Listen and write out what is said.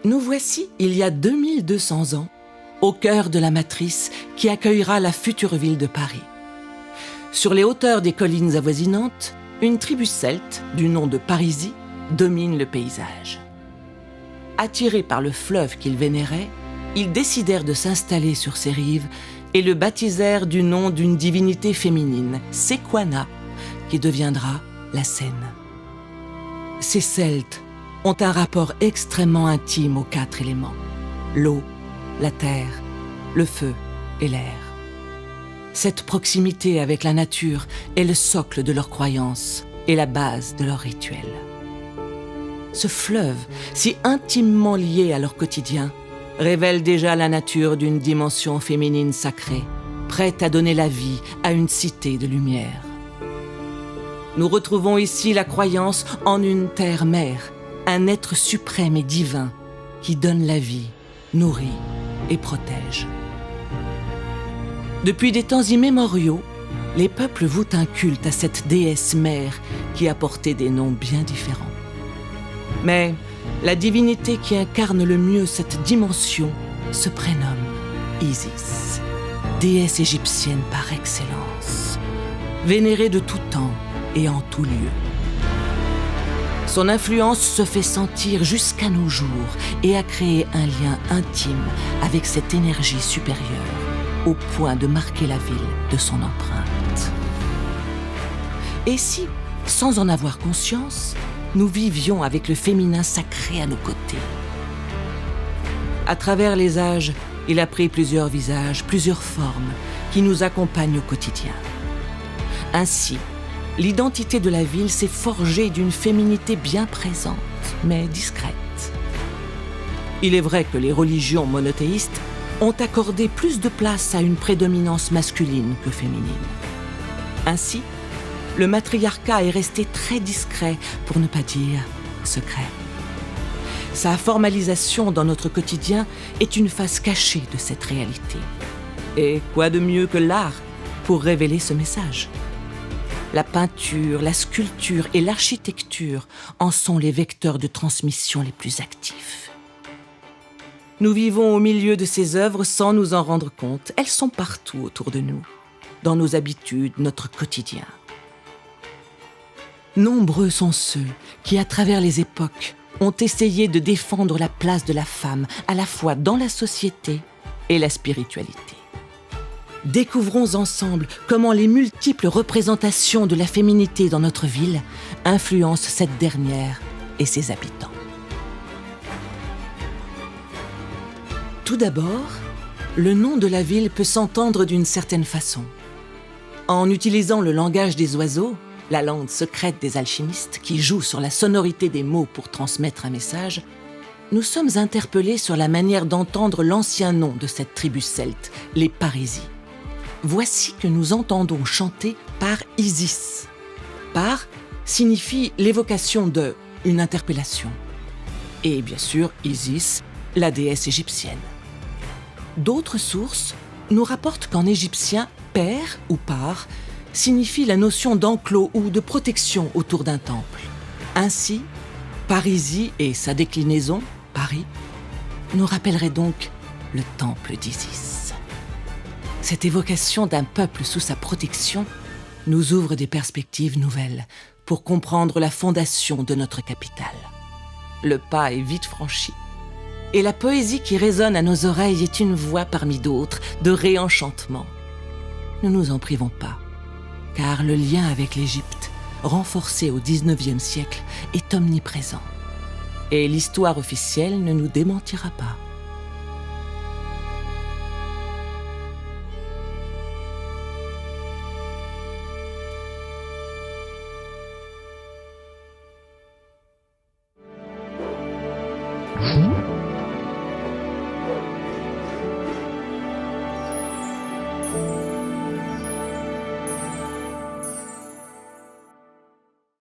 Nous voici, il y a 2200 ans, au cœur de la matrice qui accueillera la future ville de Paris. Sur les hauteurs des collines avoisinantes, une tribu celte, du nom de Parisis, domine le paysage. Attirés par le fleuve qu'ils vénéraient, ils décidèrent de s'installer sur ses rives et le baptisèrent du nom d'une divinité féminine, Sequana, qui deviendra la Seine. Ces Celtes ont un rapport extrêmement intime aux 4 éléments: l'eau, la terre, le feu et l'air. Cette proximité avec la nature est le socle de leurs croyances et la base de leurs rituels. Ce fleuve, si intimement lié à leur quotidien, révèle déjà la nature d'une dimension féminine sacrée, prête à donner la vie à une cité de lumière. Nous retrouvons ici la croyance en une terre-mère, un être suprême et divin qui donne la vie, nourrit et protège. Depuis des temps immémoriaux, les peuples vouent un culte à cette déesse mère qui a porté des noms bien différents. Mais la divinité qui incarne le mieux cette dimension se prénomme Isis, déesse égyptienne par excellence, vénérée de tout temps et en tout lieu. Son influence se fait sentir jusqu'à nos jours et a créé un lien intime avec cette énergie supérieure, au point de marquer la ville de son empreinte. Et si, sans en avoir conscience, nous vivions avec le féminin sacré à nos côtés? À travers les âges, il a pris plusieurs visages, plusieurs formes, qui nous accompagnent au quotidien. Ainsi, l'identité de la ville s'est forgée d'une féminité bien présente, mais discrète. Il est vrai que les religions monothéistes ont accordé plus de place à une prédominance masculine que féminine. Ainsi, le matriarcat est resté très discret, pour ne pas dire secret. Sa formalisation dans notre quotidien est une face cachée de cette réalité. Et quoi de mieux que l'art pour révéler ce message? La peinture, la sculpture et l'architecture en sont les vecteurs de transmission les plus actifs. Nous vivons au milieu de ces œuvres sans nous en rendre compte. Elles sont partout autour de nous, dans nos habitudes, notre quotidien. Nombreux sont ceux qui, à travers les époques, ont essayé de défendre la place de la femme, à la fois dans la société et la spiritualité. Découvrons ensemble comment les multiples représentations de la féminité dans notre ville influencent cette dernière et ses habitants. Tout d'abord, le nom de la ville peut s'entendre d'une certaine façon. En utilisant le langage des oiseaux, la langue secrète des alchimistes qui joue sur la sonorité des mots pour transmettre un message, nous sommes interpellés sur la manière d'entendre l'ancien nom de cette tribu celte, les Parisis. Voici que nous entendons chanter par Isis. Par signifie l'évocation de, une interpellation. Et bien sûr, Isis, la déesse égyptienne. D'autres sources nous rapportent qu'en égyptien, père ou par signifie la notion d'enclos ou de protection autour d'un temple. Ainsi, Parisis et sa déclinaison, Paris, nous rappellerait donc le temple d'Isis. Cette évocation d'un peuple sous sa protection nous ouvre des perspectives nouvelles pour comprendre la fondation de notre capitale. Le pas est vite franchi, et la poésie qui résonne à nos oreilles est une voix parmi d'autres de réenchantement. Ne nous en privons pas, car le lien avec l'Égypte, renforcé au XIXe siècle, est omniprésent. Et l'histoire officielle ne nous démentira pas.